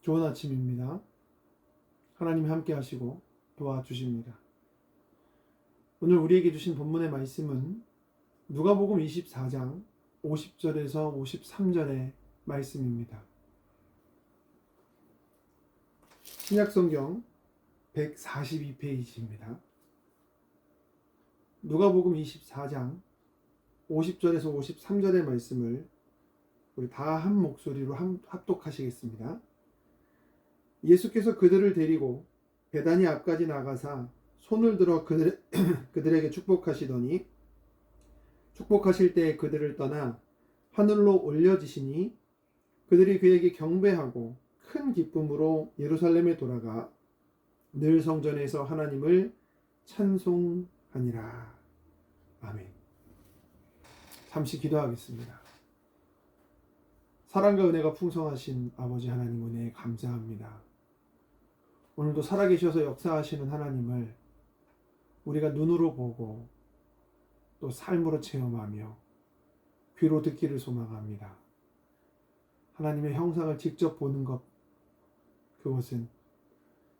좋은 아침입니다. 하나님이 함께 하시고 도와주십니다. 오늘 우리에게 주신 본문의 말씀은 누가복음 24장 50절에서 53절의 말씀입니다. 신약성경 142페이지입니다. 누가복음 24장 50절에서 53절의 말씀을 우리 다 한 목소리로 합독하시겠습니다. 예수께서 그들을 데리고 베다니 앞까지 나가사 손을 들어 그들에게 축복하시더니 축복하실 때 그들을 떠나 하늘로 올려지시니 그들이 그에게 경배하고 큰 기쁨으로 예루살렘에 돌아가 늘 성전에서 하나님을 찬송하니라. 아멘. 잠시 기도하겠습니다. 사랑과 은혜가 풍성하신 아버지 하나님 은혜에 감사합니다. 오늘도 살아계셔서 역사하시는 하나님을 우리가 눈으로 보고 또 삶으로 체험하며 귀로 듣기를 소망합니다. 하나님의 형상을 직접 보는 것, 그것은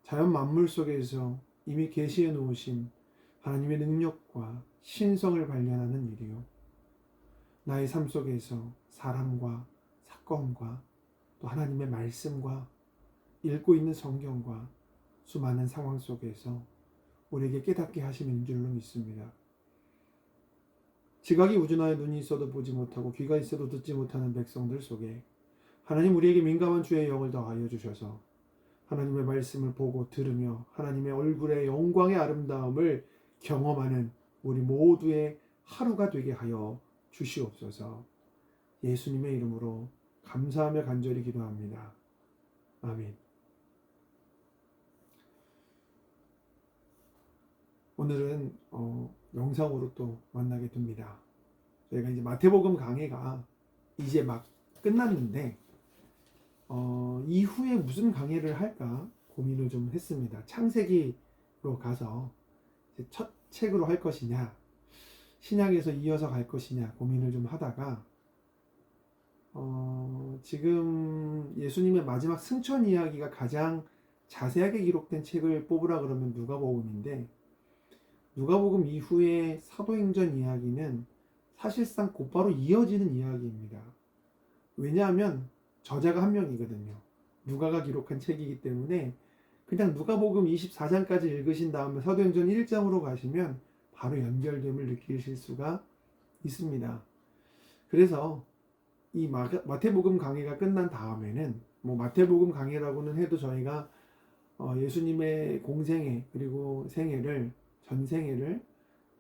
자연 만물 속에서 이미 계시해 놓으신 하나님의 능력과 신성을 발견하는 일이요, 나의 삶 속에서 사람과 사건과 또 하나님의 말씀과 읽고 있는 성경과 수많은 상황 속에서 우리에게 깨닫게 하시는 줄로 믿습니다. 지각이 우준하여 눈이 있어도 보지 못하고 귀가 있어도 듣지 못하는 백성들 속에 하나님 우리에게 민감한 주의 영을 더하여 주셔서 하나님의 말씀을 보고 들으며 하나님의 얼굴의 영광의 아름다움을 경험하는 우리 모두의 하루가 되게 하여 주시옵소서. 예수님의 이름으로 감사하며 간절히 기도합니다. 아멘. 오늘은 영상으로 또 만나게 됩니다. 저희가 이제 마태복음 강해가 이제 막 끝났는데 이후에 무슨 강해를 할까 고민을 좀 했습니다. 창세기로 가서 첫 책으로 할 것이냐, 신약에서 이어서 갈 것이냐 고민을 좀 하다가 지금 예수님의 마지막 승천 이야기가 가장 자세하게 기록된 책을 뽑으라 그러면 누가복음인데, 누가복음 이후의 사도행전 이야기는 사실상 곧바로 이어지는 이야기입니다. 왜냐하면 저자가 한 명이거든요. 누가가 기록한 책이기 때문에 그냥 누가복음 24장까지 읽으신 다음에 사도행전 1장으로 가시면 바로 연결됨을 느끼실 수가 있습니다. 그래서 이 마태복음 강해가 끝난 다음에는 마태복음 강해라고는 해도 저희가 예수님의 공생애 그리고 생애를, 전생애를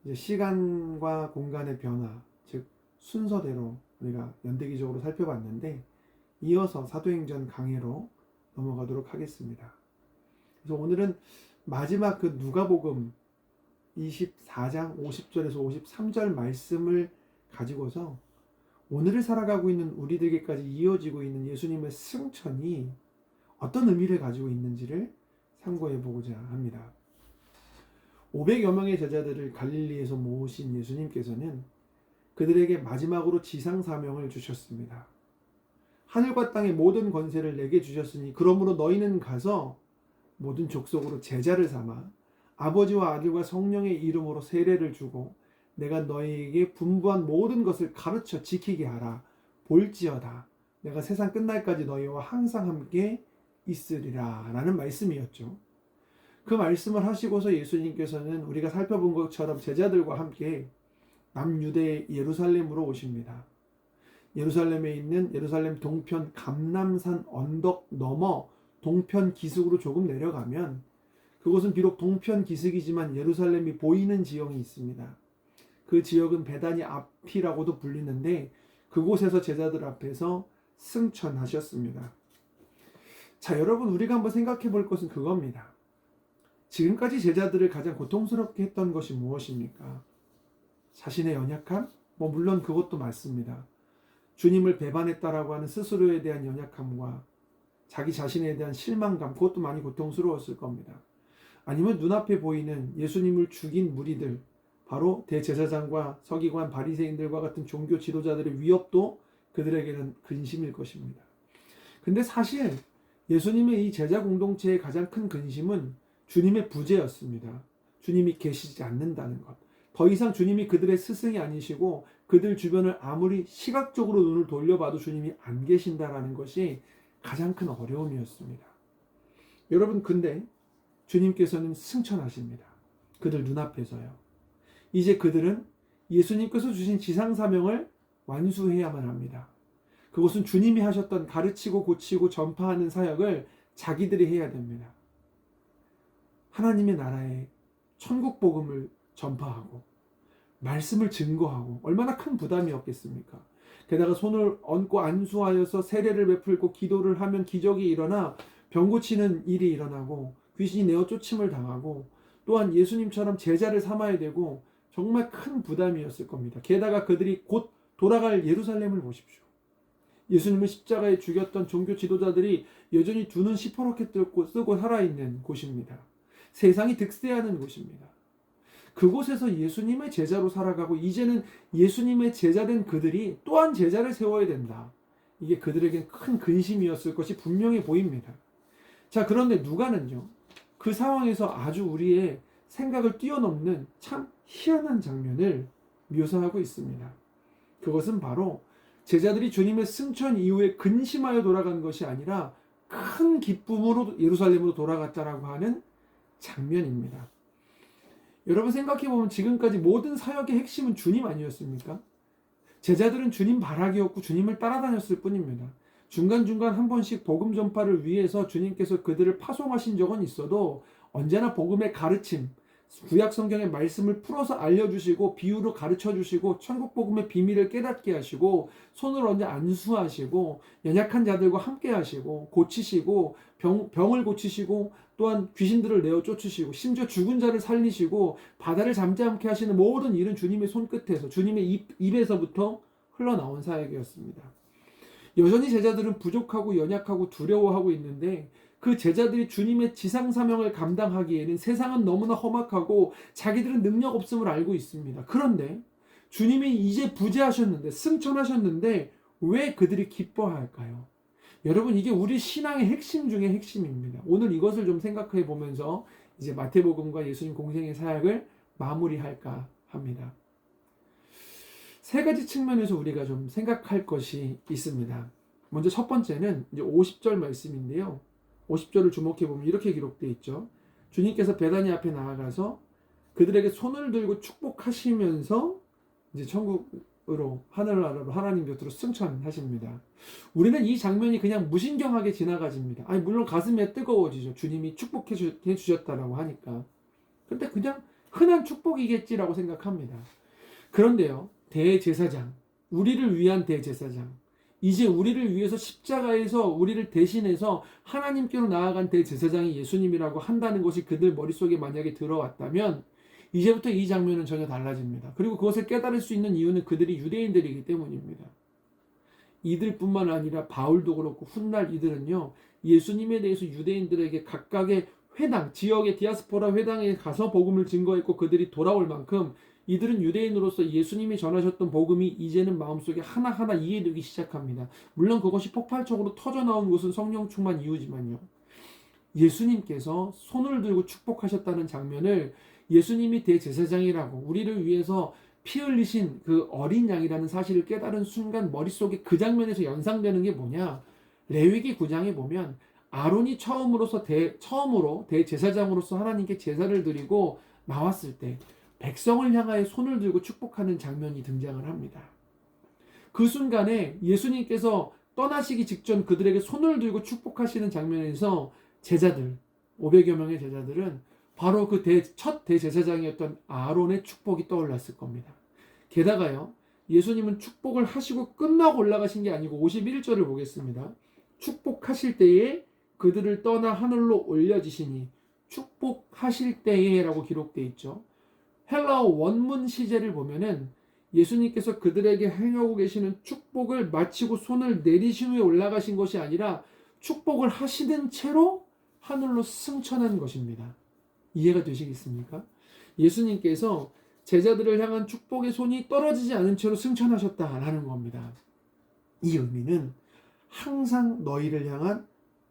이제 시간과 공간의 변화, 즉 순서대로 우리가 연대기적으로 살펴봤는데, 이어서 사도행전 강해로 넘어가도록 하겠습니다. 그래서 오늘은 마지막 그 누가복음 24장 50절에서 53절 말씀을 가지고서 오늘을 살아가고 있는 우리들에게까지 이어지고 있는 예수님의 승천이 어떤 의미를 가지고 있는지를 상고해 보고자 합니다. 500여 명의 제자들을 갈릴리에서 모으신 예수님께서는 그들에게 마지막으로 지상 사명을 주셨습니다. 하늘과 땅의 모든 권세를 내게 주셨으니 그러므로 너희는 가서 모든 족속으로 제자를 삼아 아버지와 아들과 성령의 이름으로 세례를 주고 내가 너희에게 분부한 모든 것을 가르쳐 지키게 하라. 볼지어다 내가 세상 끝날까지 너희와 항상 함께 있으리라 라는 말씀이었죠. 그 말씀을 하시고서 예수님께서는 우리가 살펴본 것처럼 제자들과 함께 남유대 예루살렘으로 오십니다. 예루살렘에 있는 예루살렘 동편 감람산 언덕 넘어 동편 기슭으로 조금 내려가면, 그곳은 비록 동편 기슭이지만 예루살렘이 보이는 지형이 있습니다. 그 지역은 베다니 앞이라고도 불리는데 그곳에서 제자들 앞에서 승천하셨습니다. 자, 여러분, 우리가 한번 생각해 볼 것은 그겁니다. 지금까지 제자들을 가장 고통스럽게 했던 것이 무엇입니까? 자신의 연약함? 물론 그것도 맞습니다. 주님을 배반했다라고 하는 스스로에 대한 연약함과 자기 자신에 대한 실망감, 그것도 많이 고통스러웠을 겁니다. 아니면 눈앞에 보이는 예수님을 죽인 무리들, 바로 대제사장과 서기관, 바리새인들과 같은 종교 지도자들의 위협도 그들에게는 근심일 것입니다. 근데 사실 예수님의 이 제자 공동체의 가장 큰 근심은 주님의 부재였습니다. 주님이 계시지 않는다는 것. 더 이상 주님이 그들의 스승이 아니시고 그들 주변을 아무리 시각적으로 눈을 돌려봐도 주님이 안 계신다라는 것이 가장 큰 어려움이었습니다. 여러분, 근데 주님께서는 승천하십니다. 그들 눈앞에서요. 이제 그들은 예수님께서 주신 지상사명을 완수해야만 합니다. 그것은 주님이 하셨던 가르치고 고치고 전파하는 사역을 자기들이 해야 됩니다. 하나님의 나라의 천국 복음을 전파하고 말씀을 증거하고 얼마나 큰 부담이었겠습니까? 게다가 손을 얹고 안수하여서 세례를 베풀고 기도를 하면 기적이 일어나 병 고치는 일이 일어나고 귀신이 내어 쫓임을 당하고 또한 예수님처럼 제자를 삼아야 되고 정말 큰 부담이었을 겁니다. 게다가 그들이 곧 돌아갈 예루살렘을 보십시오. 예수님을 십자가에 죽였던 종교 지도자들이 여전히 두 눈 시퍼렇게 뜨고 살아있는 곳입니다. 세상이 득세하는 곳입니다. 그곳에서 예수님의 제자로 살아가고 이제는 예수님의 제자된 그들이 또한 제자를 세워야 된다. 이게 그들에겐 큰 근심이었을 것이 분명해 보입니다. 자, 그런데 누가는요, 그 상황에서 아주 우리의 생각을 뛰어넘는 참 희한한 장면을 묘사하고 있습니다. 그것은 바로 제자들이 주님의 승천 이후에 근심하여 돌아간 것이 아니라 큰 기쁨으로 예루살렘으로 돌아갔다라고 하는 장면입니다. 여러분, 생각해보면 지금까지 모든 사역의 핵심은 주님 아니었습니까? 제자들은 주님 바라기였고 주님을 따라다녔을 뿐입니다. 중간중간 한 번씩 복음 전파를 위해서 주님께서 그들을 파송하신 적은 있어도 언제나 복음의 가르침, 구약 성경의 말씀을 풀어서 알려주시고 비유로 가르쳐주시고 천국 복음의 비밀을 깨닫게 하시고 손을 얹어 안수하시고 연약한 자들과 함께 하시고 고치시고 병을 고치시고 또한 귀신들을 내어 쫓으시고 심지어 죽은 자를 살리시고 바다를 잠잠케 하시는 모든 일은 주님의 손끝에서 주님의 입에서부터 흘러나온 사역이었습니다. 여전히 제자들은 부족하고 연약하고 두려워하고 있는데 그 제자들이 주님의 지상사명을 감당하기에는 세상은 너무나 험악하고 자기들은 능력 없음을 알고 있습니다. 그런데 주님이 이제 부재하셨는데 승천하셨는데 왜 그들이 기뻐할까요? 여러분, 이게 우리 신앙의 핵심 중의 핵심입니다. 오늘 이것을 좀 생각해 보면서 이제 마태복음과 예수님 공생의 사역을 마무리할까 합니다. 세 가지 측면에서 우리가 좀 생각할 것이 있습니다. 먼저 첫 번째는 이제 50절 말씀인데요. 50절을 주목해 보면 이렇게 기록되어 있죠. 주님께서 베다니 앞에 나아가서 그들에게 손을 들고 축복하시면서 이제 천국으로 하늘나라로 하나님 곁으로 승천하십니다. 우리는 이 장면이 그냥 무신경하게 지나가집니다. 아니, 물론 가슴에 뜨거워지죠. 주님이 축복해 주셨다라고 하니까. 근데 그냥 흔한 축복이겠지라고 생각합니다. 그런데요, 대제사장, 우리를 위한 대제사장, 이제 우리를 위해서 십자가에서 우리를 대신해서 하나님께로 나아간 대제사장이 예수님이라고 한다는 것이 그들 머릿속에 만약에 들어왔다면 이제부터 이 장면은 전혀 달라집니다. 그리고 그것을 깨달을 수 있는 이유는 그들이 유대인들이기 때문입니다. 이들뿐만 아니라 바울도 그렇고 훗날 이들은요, 예수님에 대해서 유대인들에게 각각의 회당, 지역의 디아스포라 회당에 가서 복음을 증거했고 그들이 돌아올 만큼 이들은 유대인으로서 예수님이 전하셨던 복음이 이제는 마음속에 하나하나 이해되기 시작합니다. 물론 그것이 폭발적으로 터져나온 것은 성령 충만 이유지만요. 예수님께서 손을 들고 축복하셨다는 장면을 예수님이 대제사장이라고 우리를 위해서 피 흘리신 그 어린 양이라는 사실을 깨달은 순간 머릿속에 그 장면에서 연상되는 게 뭐냐? 레위기 9장에 보면 아론이 처음으로 대제사장으로서 하나님께 제사를 드리고 나왔을 때 백성을 향하여 손을 들고 축복하는 장면이 등장을 합니다. 그 순간에 예수님께서 떠나시기 직전 그들에게 손을 들고 축복하시는 장면에서 제자들, 500여 명의 제자들은 바로 그 첫 대제사장이었던 아론의 축복이 떠올랐을 겁니다. 게다가요, 예수님은 축복을 하시고 끝나고 올라가신 게 아니고 51절을 보겠습니다. 축복하실 때에 그들을 떠나 하늘로 올려지시니 축복하실 때에 라고 기록되어 있죠. 헬라어 원문 시제를 보면은 예수님께서 그들에게 행하고 계시는 축복을 마치고 손을 내리신 후에 올라가신 것이 아니라 축복을 하시는 채로 하늘로 승천한 것입니다. 이해가 되시겠습니까? 예수님께서 제자들을 향한 축복의 손이 떨어지지 않은 채로 승천하셨다라는 겁니다. 이 의미는 항상 너희를 향한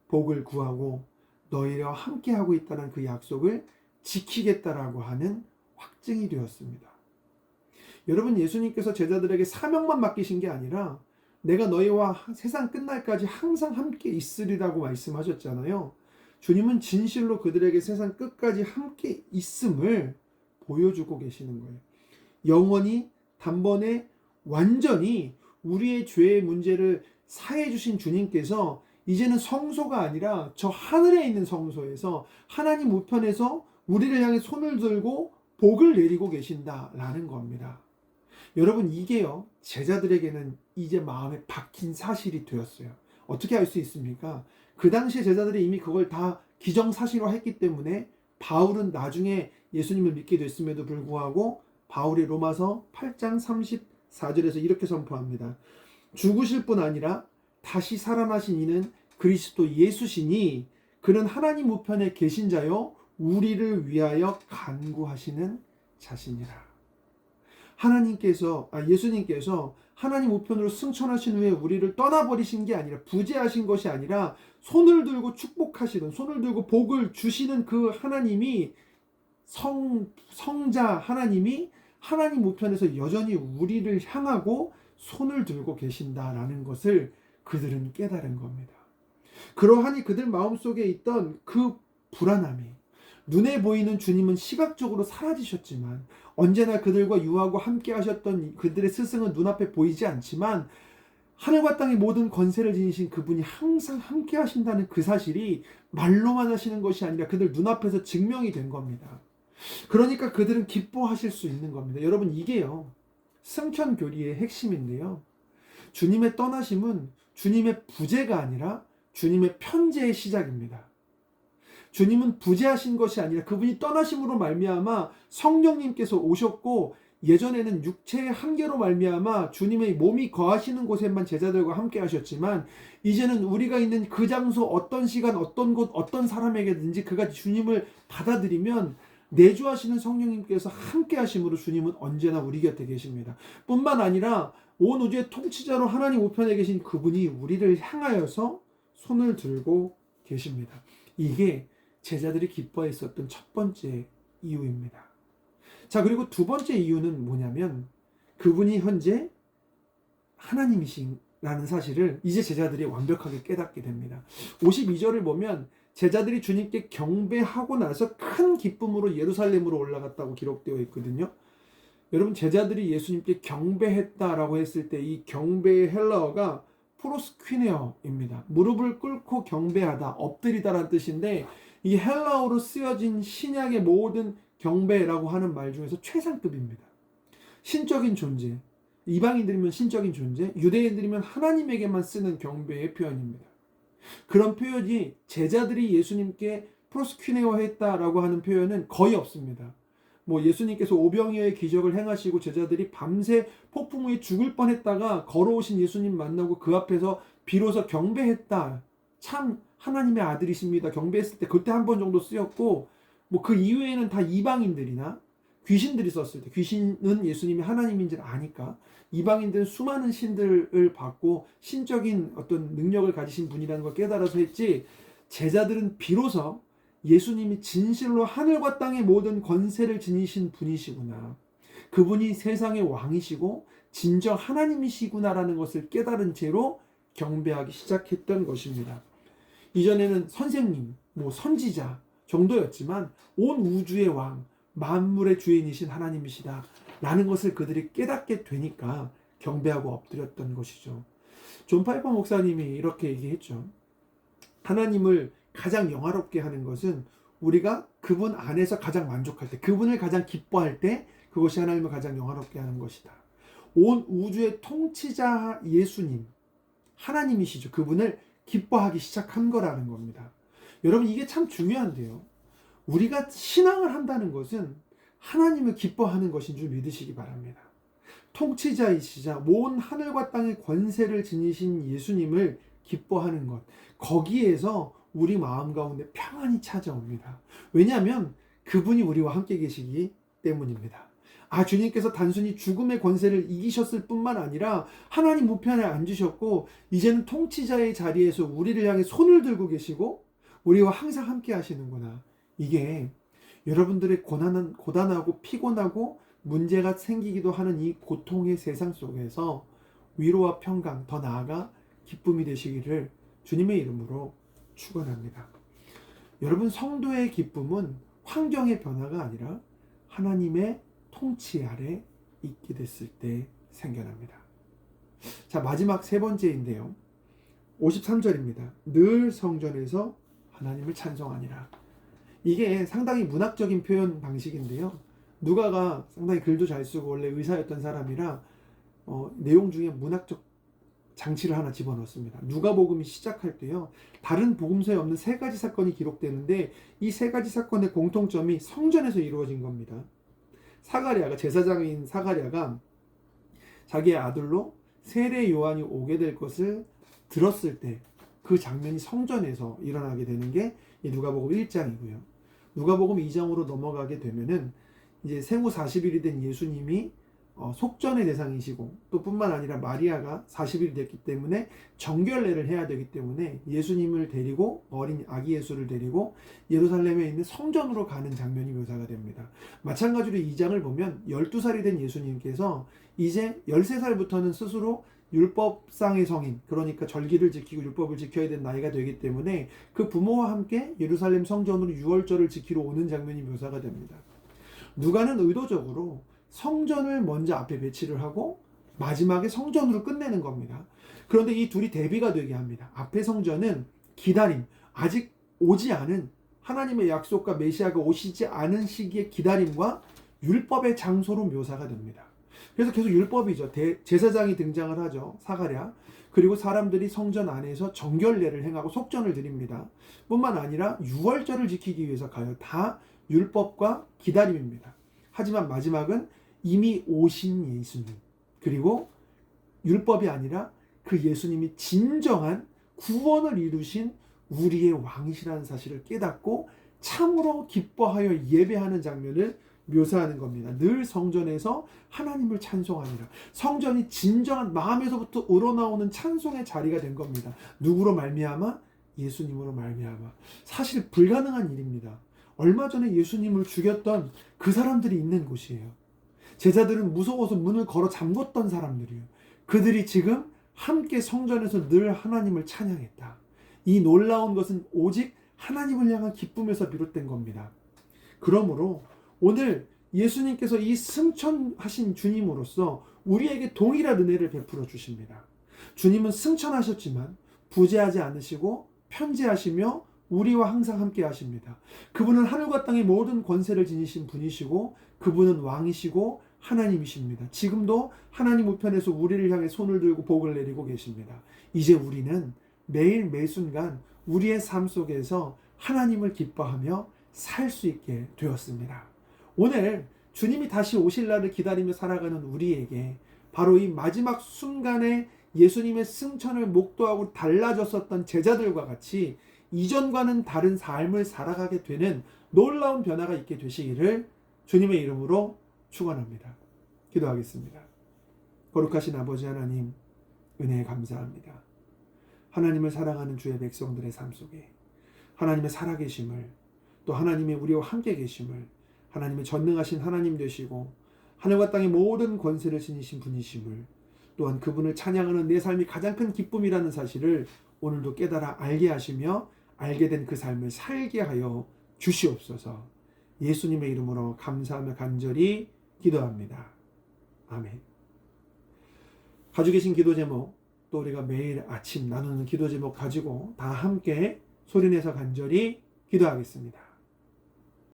복을 구하고 너희와 함께하고 있다는 그 약속을 지키겠다라고 하는 확증이 되었습니다. 여러분, 예수님께서 제자들에게 사명만 맡기신 게 아니라 내가 너희와 세상 끝날까지 항상 함께 있으리라고 말씀하셨잖아요. 주님은 진실로 그들에게 세상 끝까지 함께 있음을 보여주고 계시는 거예요. 영원히 단번에 완전히 우리의 죄의 문제를 사해 주신 주님께서 이제는 성소가 아니라 저 하늘에 있는 성소에서 하나님 우편에서 우리를 향해 손을 들고 복을 내리고 계신다라는 겁니다. 여러분, 이게요, 제자들에게는 이제 마음에 박힌 사실이 되었어요. 어떻게 알 수 있습니까? 그 당시에 제자들이 이미 그걸 다 기정사실화 했기 때문에 바울은 나중에 예수님을 믿게 됐음에도 불구하고 바울이 로마서 8장 34절에서 이렇게 선포합니다. 죽으실 뿐 아니라 다시 살아나신 이는 그리스도 예수시니 그는 하나님 우편에 계신 자요 우리를 위하여 간구하시는 자신이라. 예수님께서 하나님 우편으로 승천하신 후에 우리를 떠나버리신 게 아니라, 부재하신 것이 아니라 손을 들고 축복하시는, 손을 들고 복을 주시는 그 하나님이, 성자 하나님이 하나님 우편에서 여전히 우리를 향하고 손을 들고 계신다라는 것을 그들은 깨달은 겁니다. 그러하니 그들 마음속에 있던 그 불안함이, 눈에 보이는 주님은 시각적으로 사라지셨지만 언제나 그들과 유하고 함께 하셨던 그들의 스승은 눈앞에 보이지 않지만 하늘과 땅의 모든 권세를 지니신 그분이 항상 함께 하신다는 그 사실이 말로만 하시는 것이 아니라 그들 눈앞에서 증명이 된 겁니다. 그러니까 그들은 기뻐하실 수 있는 겁니다. 여러분, 이게요, 승천교리의 핵심인데요. 주님의 떠나심은 주님의 부재가 아니라 주님의 편재의 시작입니다. 주님은 부재하신 것이 아니라 그분이 떠나심으로 말미암아 성령님께서 오셨고, 예전에는 육체의 한계로 말미암아 주님의 몸이 거하시는 곳에만 제자들과 함께 하셨지만 이제는 우리가 있는 그 장소, 어떤 시간, 어떤 곳, 어떤 사람에게든지 그가 주님을 받아들이면 내주하시는 성령님께서 함께 하심으로 주님은 언제나 우리 곁에 계십니다. 뿐만 아니라 온 우주의 통치자로 하나님 우편에 계신 그분이 우리를 향하여서 손을 들고 계십니다. 이게 제자들이 기뻐했었던 첫 번째 이유입니다. 자, 그리고 두 번째 이유는 뭐냐면 그분이 현재 하나님이시라는 사실을 이제 제자들이 완벽하게 깨닫게 됩니다. 52절을 보면 제자들이 주님께 경배하고 나서 큰 기쁨으로 예루살렘으로 올라갔다고 기록되어 있거든요. 여러분, 제자들이 예수님께 경배했다라고 했을 때 이 경배의 헬라어가 프로스퀴네어입니다. 무릎을 꿇고 경배하다, 엎드리다라는 뜻인데 이 헬라어로 쓰여진 신약의 모든 경배라고 하는 말 중에서 최상급입니다. 신적인 존재, 이방인들이면 신적인 존재, 유대인들이면 하나님에게만 쓰는 경배의 표현입니다. 그런 표현이 제자들이 예수님께 프로스퀴네어 했다라고 하는 표현은 거의 없습니다. 예수님께서 오병이어의 기적을 행하시고 제자들이 밤새 폭풍 위에 죽을 뻔했다가 걸어오신 예수님 만나고 그 앞에서 비로소 경배했다, 참 하나님의 아들이십니다, 경배했을 때 그때 한 번 정도 쓰였고, 그 이후에는 다 이방인들이나 귀신들이 썼을 때, 귀신은 예수님이 하나님인 줄 아니까 이방인들은 수많은 신들을 받고 신적인 어떤 능력을 가지신 분이라는 걸 깨달아서 했지, 제자들은 비로소 예수님이 진실로 하늘과 땅의 모든 권세를 지니신 분이시구나, 그분이 세상의 왕이시고 진정 하나님이시구나라는 것을 깨달은 채로 경배하기 시작했던 것입니다. 이전에는 선생님, 선지자 정도였지만 온 우주의 왕, 만물의 주인이신 하나님이시다 라는 것을 그들이 깨닫게 되니까 경배하고 엎드렸던 것이죠. 존 파이퍼 목사님이 이렇게 얘기했죠. 하나님을 가장 영화롭게 하는 것은 우리가 그분 안에서 가장 만족할 때, 그분을 가장 기뻐할 때, 그것이 하나님을 가장 영화롭게 하는 것이다. 온 우주의 통치자 예수님, 하나님이시죠. 그분을 기뻐하기 시작한 거라는 겁니다. 여러분, 이게 참 중요한데요. 우리가 신앙을 한다는 것은 하나님을 기뻐하는 것인 줄 믿으시기 바랍니다. 통치자이시자 온 하늘과 땅의 권세를 지니신 예수님을 기뻐하는 것, 거기에서 우리 마음 가운데 평안이 찾아옵니다. 왜냐하면 그분이 우리와 함께 계시기 때문입니다. 주님께서 단순히 죽음의 권세를 이기셨을 뿐만 아니라 하나님 우편에 앉으셨고 이제는 통치자의 자리에서 우리를 향해 손을 들고 계시고 우리와 항상 함께 하시는구나. 이게 여러분들의 고단하고 피곤하고 문제가 생기기도 하는 이 고통의 세상 속에서 위로와 평강, 더 나아가 기쁨이 되시기를 주님의 이름으로 축원합니다. 여러분, 성도의 기쁨은 환경의 변화가 아니라 하나님의 통치 아래 있게 됐을 때 생겨납니다. 자, 마지막 세 번째인데요. 53절입니다. 늘 성전에서 하나님을 찬송하니라. 이게 상당히 문학적인 표현 방식인데요. 누가가 상당히 글도 잘 쓰고 원래 의사였던 사람이라 내용 중에 문학적 장치를 하나 집어넣습니다. 누가복음이 시작할 때요, 다른 복음서에 없는 세 가지 사건이 기록되는데 이 세 가지 사건의 공통점이 성전에서 이루어진 겁니다. 사가랴가, 제사장인 사가랴가 자기의 아들로 세례 요한이 오게 될 것을 들었을 때 그 장면이 성전에서 일어나게 되는 게 이 누가복음 1장이고요. 누가복음 2장으로 넘어가게 되면은 이제 생후 40일이 된 예수님이 속전의 대상이시고 또 뿐만 아니라 마리아가 40일이 됐기 때문에 정결례를 해야 되기 때문에 예수님을 데리고, 어린 아기 예수를 데리고 예루살렘에 있는 성전으로 가는 장면이 묘사가 됩니다. 마찬가지로 2장을 보면 12살이 된 예수님께서 이제 13살부터는 스스로 율법상의 성인, 그러니까 절기를 지키고 율법을 지켜야 되는 나이가 되기 때문에 그 부모와 함께 예루살렘 성전으로 유월절을 지키러 오는 장면이 묘사가 됩니다. 누가는 의도적으로 성전을 먼저 앞에 배치를 하고 마지막에 성전으로 끝내는 겁니다. 그런데 이 둘이 대비가 되게 합니다. 앞에 성전은 기다림, 아직 오지 않은 하나님의 약속과 메시아가 오시지 않은 시기의 기다림과 율법의 장소로 묘사가 됩니다. 그래서 계속 율법이죠. 제사장이 등장을 하죠. 사가랴. 그리고 사람들이 성전 안에서 정결례를 행하고 속전을 드립니다. 뿐만 아니라 유월절을 지키기 위해서 가요. 다 율법과 기다림입니다. 하지만 마지막은 이미 오신 예수님, 그리고 율법이 아니라 그 예수님이 진정한 구원을 이루신 우리의 왕이시라는 사실을 깨닫고 참으로 기뻐하여 예배하는 장면을 묘사하는 겁니다. 늘 성전에서 하나님을 찬송하니라. 성전이 진정한 마음에서부터 우러나오는 찬송의 자리가 된 겁니다. 누구로 말미암아? 예수님으로 말미암아. 사실 불가능한 일입니다. 얼마 전에 예수님을 죽였던 그 사람들이 있는 곳이에요. 제자들은 무서워서 문을 걸어 잠궜던 사람들이에요. 그들이 지금 함께 성전에서 늘 하나님을 찬양했다. 이 놀라운 것은 오직 하나님을 향한 기쁨에서 비롯된 겁니다. 그러므로 오늘 예수님께서 이 승천하신 주님으로서 우리에게 동일한 은혜를 베풀어 주십니다. 주님은 승천하셨지만 부재하지 않으시고 편재하시며 우리와 항상 함께 하십니다. 그분은 하늘과 땅의 모든 권세를 지니신 분이시고 그분은 왕이시고 하나님이십니다. 지금도 하나님 우편에서 우리를 향해 손을 들고 복을 내리고 계십니다. 이제 우리는 매일 매순간 우리의 삶 속에서 하나님을 기뻐하며 살 수 있게 되었습니다. 오늘 주님이 다시 오실 날을 기다리며 살아가는 우리에게 바로 이 마지막 순간에 예수님의 승천을 목도하고 달라졌었던 제자들과 같이 이전과는 다른 삶을 살아가게 되는 놀라운 변화가 있게 되시기를 주님의 이름으로 축원합니다. 기도하겠습니다. 거룩하신 아버지 하나님, 은혜에 감사합니다. 하나님을 사랑하는 주의 백성들의 삶 속에 하나님의 살아계심을, 또 하나님의 우리와 함께 계심을, 하나님의 전능하신 하나님 되시고 하늘과 땅의 모든 권세를 지니신 분이심을, 또한 그분을 찬양하는 내 삶이 가장 큰 기쁨이라는 사실을 오늘도 깨달아 알게 하시며 알게 된 그 삶을 살게 하여 주시옵소서. 예수님의 이름으로 감사하며 간절히 기도합니다. 아멘. 가지고 계신 기도 제목, 또 우리가 매일 아침 나누는 기도 제목 가지고 다 함께 소리내서 간절히 기도하겠습니다.